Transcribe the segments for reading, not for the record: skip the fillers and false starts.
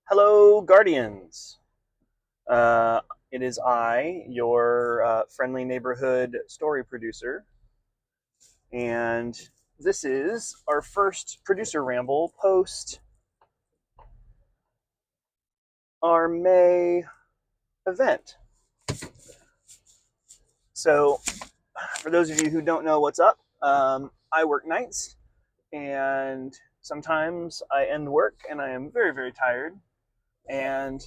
Hello, Guardians. Uh, it is I, your friendly neighborhood story producer, and this is our first producer ramble post our May event. So, for those of you who don't know what's up, I work nights, and sometimes I end work and I am very, very tired, and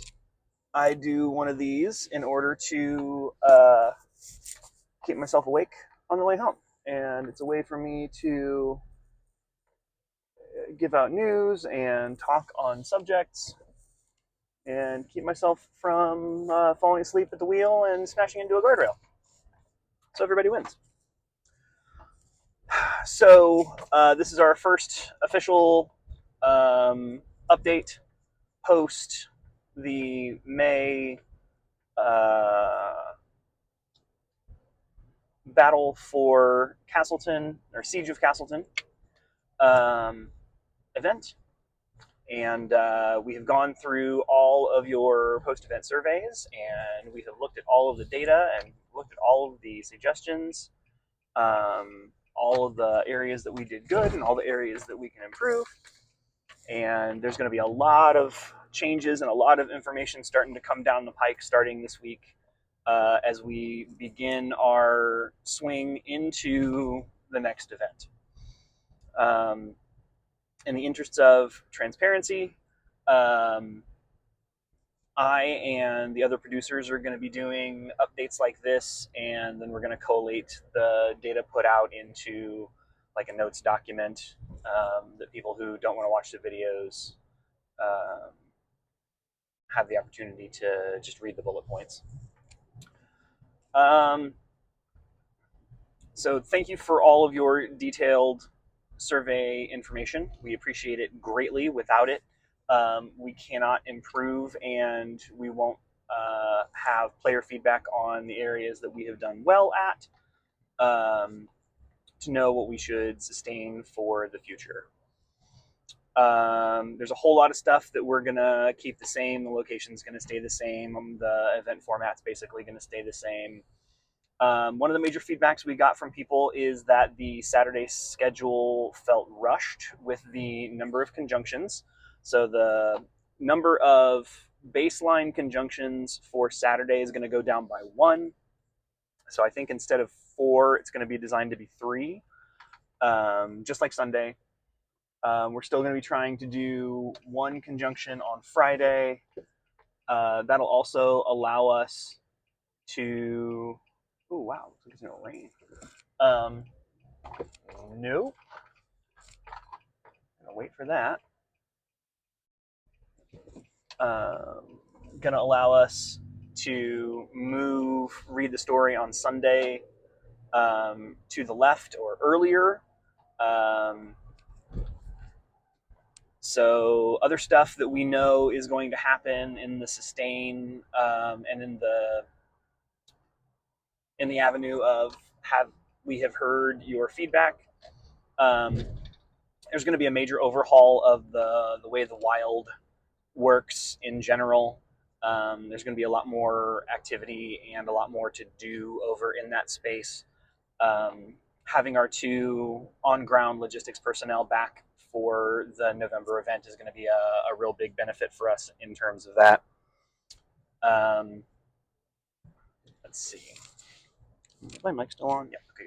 I do one of these in order to keep myself awake on the way home. And it's a way for me to give out news and talk on subjects and keep myself from falling asleep at the wheel and smashing into a guardrail. So everybody wins. So this is our first official update post the May battle for Castleton, or Siege of Castleton event. And we have gone through all of your post-event surveys, and we have looked at all of the data and looked at all of the suggestions, all of the areas that we did good and all the areas that we can improve. And there's going to be a lot of changes and a lot of information starting to come down the pike starting this week as we begin our swing into the next event. In the interests of transparency, I and the other producers are going to be doing updates like this, and then we're going to collate the data put out into like a notes document that people who don't want to watch the videos have the opportunity to just read the bullet points. So thank you for all of your detailed survey information. We appreciate it greatly. Without it, we cannot improve, and we won't have player feedback on the areas that we have done well at to know what we should sustain for the future. There's a whole lot of stuff that we're going to keep the same. The location's going to stay the same. The event format's basically going to stay the same. One of the major feedbacks we got from people is that the Saturday schedule felt rushed with the number of conjunctions. So the number of baseline conjunctions for Saturday is going to go down by 1. So I think instead of 4, it's going to be designed to be 3, just like Sunday. We're still going to be trying to do 1 conjunction on Friday. That'll also allow us to... Oh, wow, looks like it's going to rain. Nope. Gonna wait for that. Gonna allow us to read the story on Sunday to the left or earlier. So other stuff that we know is going to happen in the sustain and in the avenue of we have heard your feedback. There's going to be a major overhaul of the way the wild works in general. There's going to be a lot more activity and a lot more to do over in that space. Having our 2 on-ground logistics personnel back for the November event is going to be a real big benefit for us in terms of that. Let's see. Is my mic still on? Yeah, okay,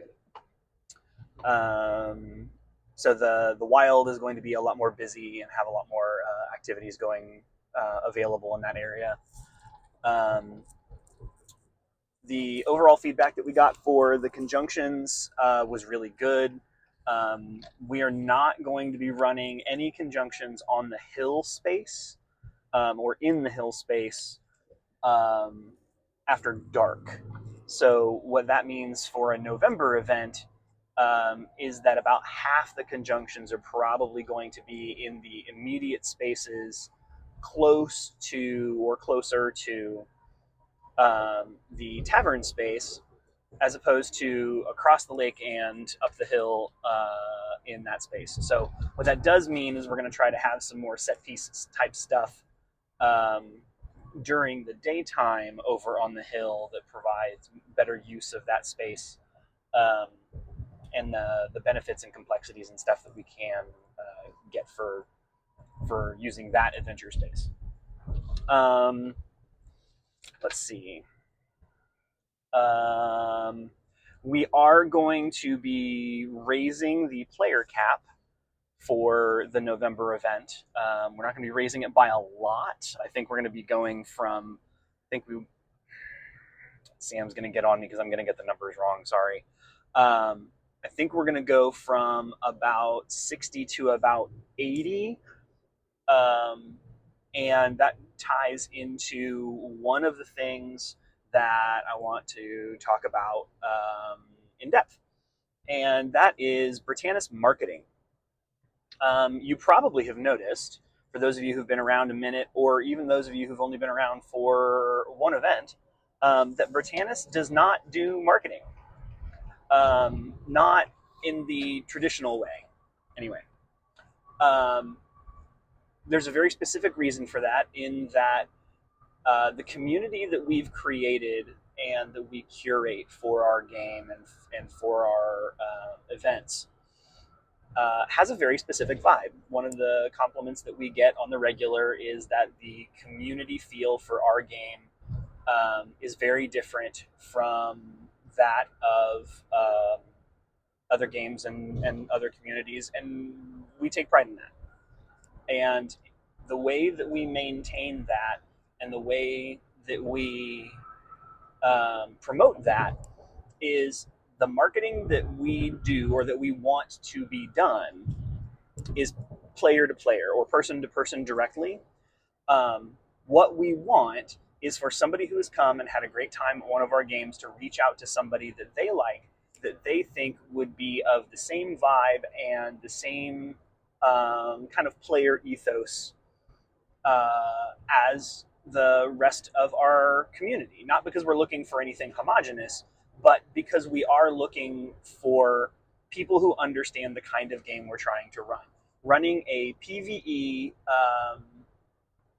good. So the wild is going to be a lot more busy and have a lot more activities going available in that area. The overall feedback that we got for the conjunctions was really good. We are not going to be running any conjunctions on the hill space or in the hill space after dark. So what that means for a November event is that about half the conjunctions are probably going to be in the immediate spaces close to or closer to the tavern space, as opposed to across the lake and up the hill in that space. So what that does mean is we're going to try to have some more set piece type stuff during the daytime over on the hill that provides better use of that space, um, and the benefits and complexities and stuff that we can get for using that adventure space. Um, let's see. Um, we are going to be raising the player cap for the November event. We're not going to be raising it by a lot. I think we're going to be going from, I think we, Sam's going to get on me because I'm going to get the numbers wrong. Sorry. I think we're going to go from about 60 to about 80. Um, and that ties into one of the things that I want to talk about in depth. And that is Brittanis marketing. You probably have noticed, for those of you who've been around a minute, or even those of you who've only been around for one event, that Brittanis does not do marketing. Not in the traditional way, anyway. Um, there's a very specific reason for that, in that the community that we've created and that we curate for our game and for our events has a very specific vibe. One of the compliments that we get on the regular is that the community feel for our game is very different from that of other games and other communities, and we take pride in that. And the way that we maintain that and the way that we promote that is the marketing that we do or that we want to be done is player to player or person to person directly. What we want is for somebody who has come and had a great time at one of our games to reach out to somebody that they like, that they think would be of the same vibe and the same kind of player ethos as the rest of our community. Not because we're looking for anything homogenous, but because we are looking for people who understand the kind of game we're trying to run. Running a PvE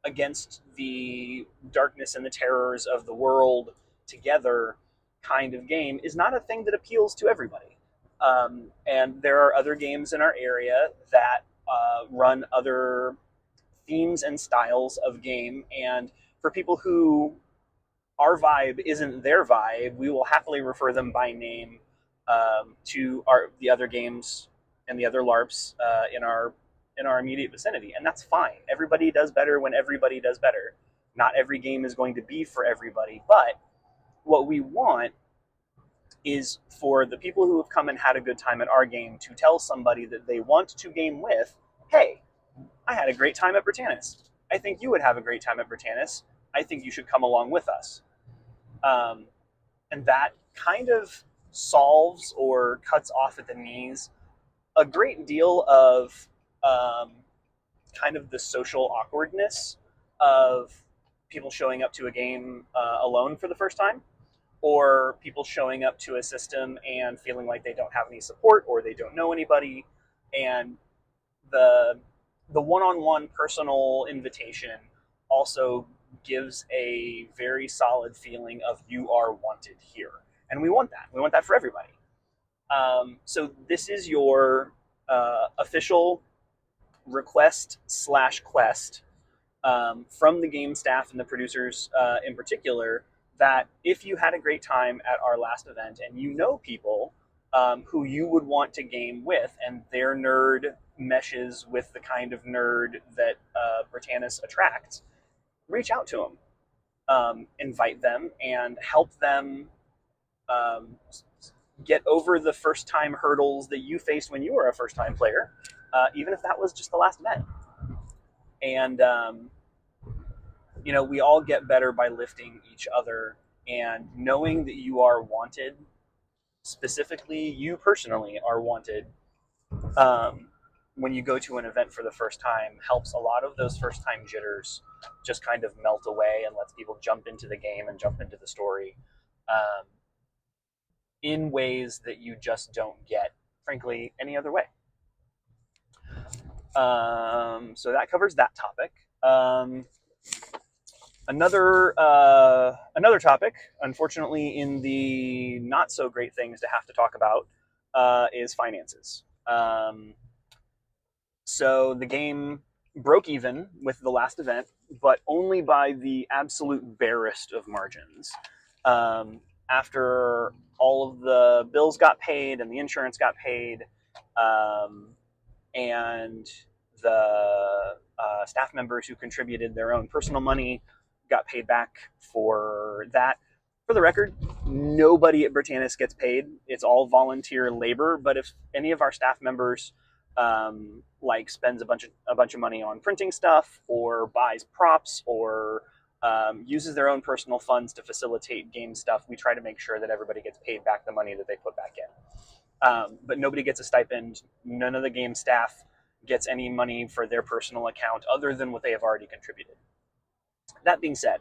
against the darkness and the terrors of the world together kind of game is not a thing that appeals to everybody. And there are other games in our area that run other themes and styles of game. And for people who our vibe isn't their vibe, we will happily refer them by name to the other games and the other LARPs in our immediate vicinity, and that's fine. Everybody does better when everybody does better. Not every game is going to be for everybody, but what we want is for the people who have come and had a good time at our game to tell somebody that they want to game with, hey, I had a great time at Brittanis. I think you would have a great time at Brittanis. I think you should come along with us. And that kind of solves or cuts off at the knees a great deal of kind of the social awkwardness of people showing up to a game alone for the first time, or people showing up to a system and feeling like they don't have any support or they don't know anybody. And the one-on-one personal invitation also gives a very solid feeling of you are wanted here. And we want that. We want that for everybody. So this is your official request / quest from the game staff and the producers in particular, that if you had a great time at our last event and you know people who you would want to game with and their nerd meshes with the kind of nerd that Brittanis attracts, reach out to them, invite them, and help them get over the first time hurdles that you faced when you were a first time player, even if that was just the last event. And you know, we all get better by lifting each other, and knowing that you are wanted, specifically you personally are wanted, when you go to an event for the first time, helps a lot of those first time jitters just kind of melt away and lets people jump into the game and jump into the story in ways that you just don't get, frankly, any other way. So that covers that topic. Another topic, unfortunately, in the not so great things to have to talk about, is finances. So the game broke even with the last event, but only by the absolute barest of margins. After all of the bills got paid and the insurance got paid, um, and the staff members who contributed their own personal money got paid back for that. For the record, nobody at Brittanis gets paid. It's all volunteer labor. But if any of our staff members like spends a bunch of money on printing stuff, or buys props, or uses their own personal funds to facilitate game stuff, we try to make sure that everybody gets paid back the money that they put back in. But nobody gets a stipend. None of the game staff gets any money for their personal account other than what they have already contributed. That being said,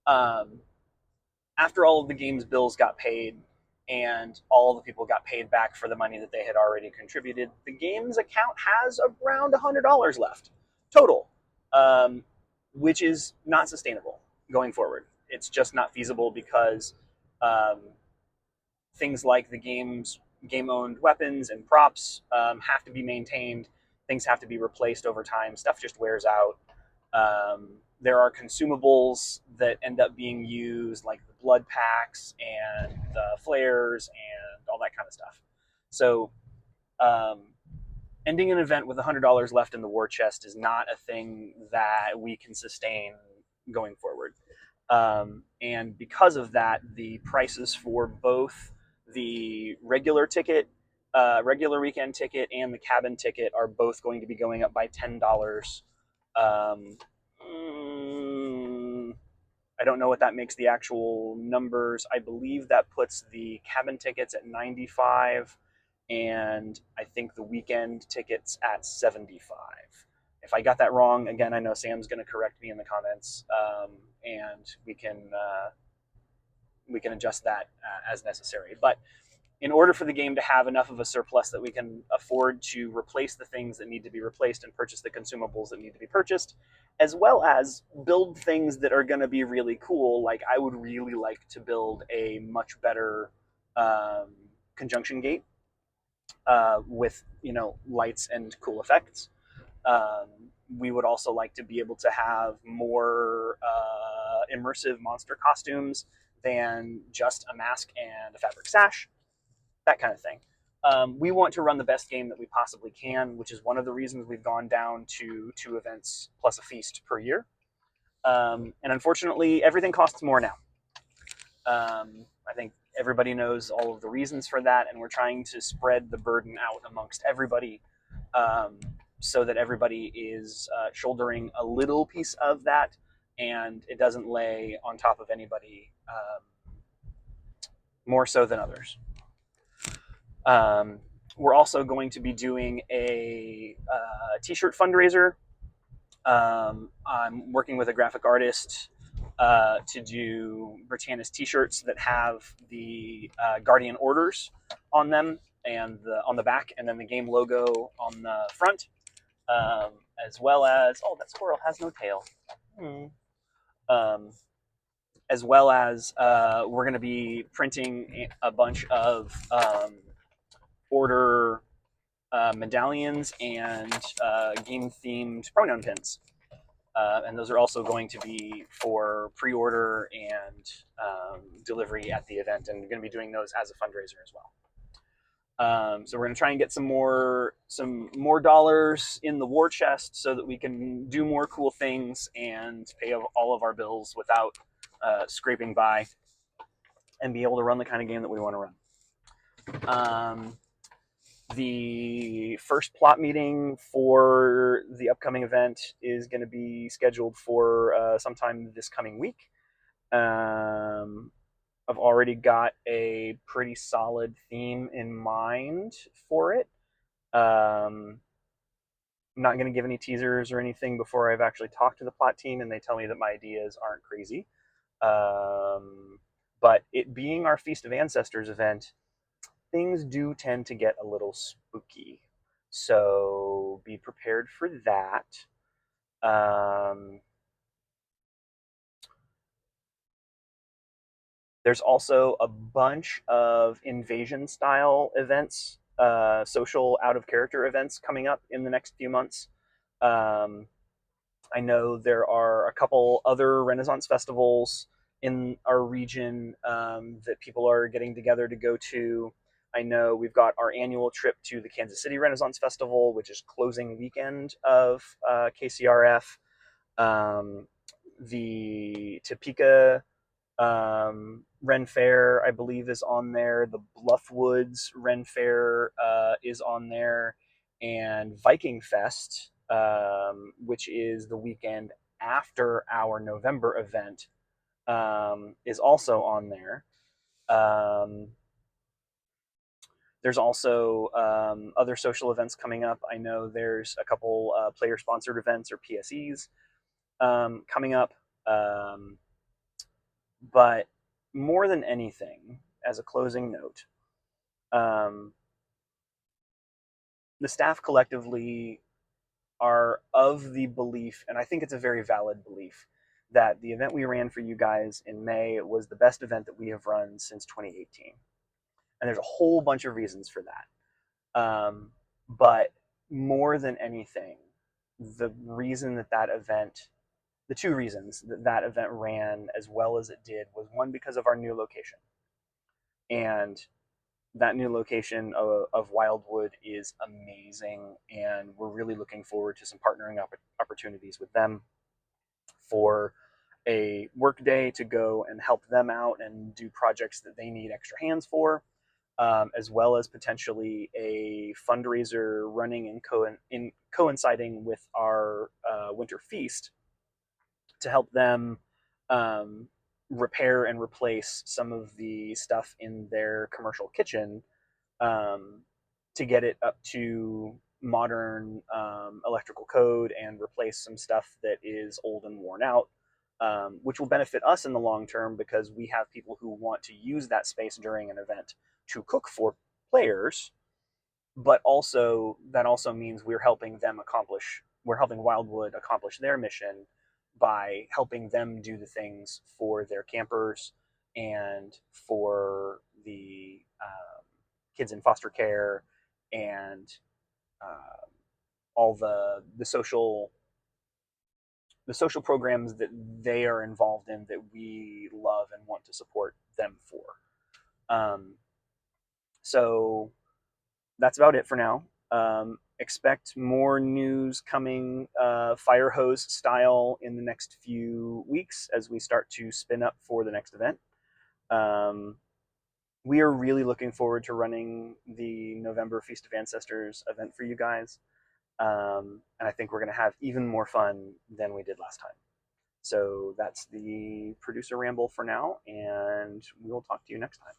um, after all of the game's bills got paid and all the people got paid back for the money that they had already contributed, the game's account has around $100 left total, um, which is not sustainable going forward. It's just not feasible because um, things like the game-owned weapons and props have to be maintained. Things have to be replaced over time. Stuff just wears out. There are consumables that end up being used, like the blood packs and the flares and all that kind of stuff. So, um, ending an event with $100 left in the war chest is not a thing that we can sustain going forward. And because of that, the prices for both the regular weekend ticket, and the cabin ticket are both going to be going up by $10. Um, I don't know what that makes the actual numbers. I believe that puts the cabin tickets at 95, and I think the weekend tickets at 75. If I got that wrong, again, I know Sam's going to correct me in the comments, and we can adjust that as necessary. But in order for the game to have enough of a surplus that we can afford to replace the things that need to be replaced and purchase the consumables that need to be purchased, as well as build things that are going to be really cool, like I would really like to build a much better um, conjunction gate with lights and cool effects. Um, we would also like to be able to have more immersive monster costumes than just a mask and a fabric sash, that kind of thing. We want to run the best game that we possibly can, which is one of the reasons we've gone down to 2 events plus a feast per year. And unfortunately, everything costs more now. I think everybody knows all of the reasons for that, and we're trying to spread the burden out amongst everybody, so that everybody is shouldering a little piece of that, and it doesn't lay on top of anybody more so than others. We're also going to be doing a t-shirt fundraiser. I'm working with a graphic artist to do Brittanis t-shirts that have the Guardian orders on them and on the back, and then the game logo on the front, as well as that squirrel has no tail. Um, as well as we're going to be printing a bunch of order medallions and game-themed pronoun pins. And those are also going to be for pre-order and delivery at the event, and we're going to be doing those as a fundraiser as well. So we're going to try and get some more dollars in the war chest so that we can do more cool things and pay all of our bills without scraping by, and be able to run the kind of game that we want to run. The first plot meeting for the upcoming event is going to be scheduled for sometime this coming week. I've already got a pretty solid theme in mind for it. I'm not going to give any teasers or anything before I've actually talked to the plot team and they tell me that my ideas aren't crazy. But it being our Feast of Ancestors event, things do tend to get a little spooky. So be prepared for that. There's also a bunch of invasion style events, social out of character events coming up in the next few months. Um, I know there are a couple other Renaissance festivals in our region that people are getting together to go to. I know we've got our annual trip to the Kansas City Renaissance Festival, which is closing weekend of KCRF. Um, the Topeka Ren Fair, I believe, is on there. The Bluffwoods Ren Fair is on there, and Viking Fest, which is the weekend after our November event, is also on there. Um, there's also other social events coming up. I know there's a couple player sponsored events or PSEs coming up. But more than anything, as a closing note, um, the staff collectively are of the belief, and I think it's a very valid belief, that the event we ran for you guys in May was the best event that we have run since 2018. And there's a whole bunch of reasons for that. But more than anything, the reason that that event, the two reasons that that event ran as well as it did was one, because of our new location. And that new location of Wildwood is amazing, and we're really looking forward to some partnering opportunities with them for a work day to go and help them out and do projects that they need extra hands for, as well as potentially a fundraiser running in coinciding with our winter feast to help them um, repair and replace some of the stuff in their commercial kitchen, um, to get it up to modern electrical code and replace some stuff that is old and worn out, which will benefit us in the long term because we have people who want to use that space during an event to cook for players. But also, that also means we're helping Wildwood accomplish their mission by helping them do the things for their campers and for the kids in foster care and uh, all the social programs that they are involved in that we love and want to support them for. Um, so that's about it for now. Expect more news coming fire hose style in the next few weeks as we start to spin up for the next event. Um, we are really looking forward to running the November Feast of Ancestors event for you guys. And I think we're going to have even more fun than we did last time. So that's the producer ramble for now, and we will talk to you next time.